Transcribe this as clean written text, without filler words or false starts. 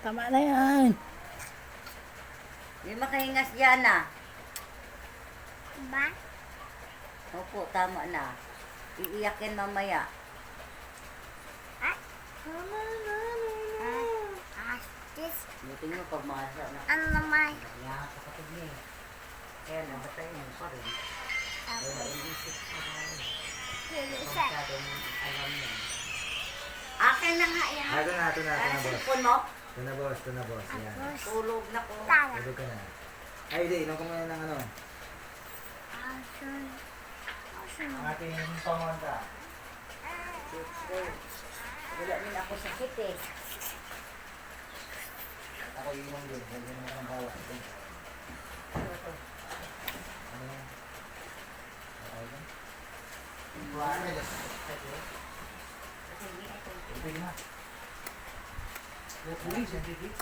Tama na yan. Hindi makahingas dyan na. Ba? Opo, tama na. Iiyakin mamaya. This, Buti mo pagmasa na. ano naman? Kaya sa kapatid niya eh. Kaya nabatay mo pa rin. Kaya inisip pa rin. Lulusa. Masyadong alam mo. Akin na nga yan. Ito na, Para boss. cellphone mo. Ito na, boss. Yan. Tulog na ko. Tara. Tulog ka na. Ay, di, inom ko muna ng ano. Asun. Asun. Ang ating pamonta. Wala din ako sakit eh. Ako inom din. Lagyan mo ng bawa. Ito. Ano to? Ano yan? Okay ba? Buwan na dyan. Kasi hindi ito. Tubig na. Tubig, scientific.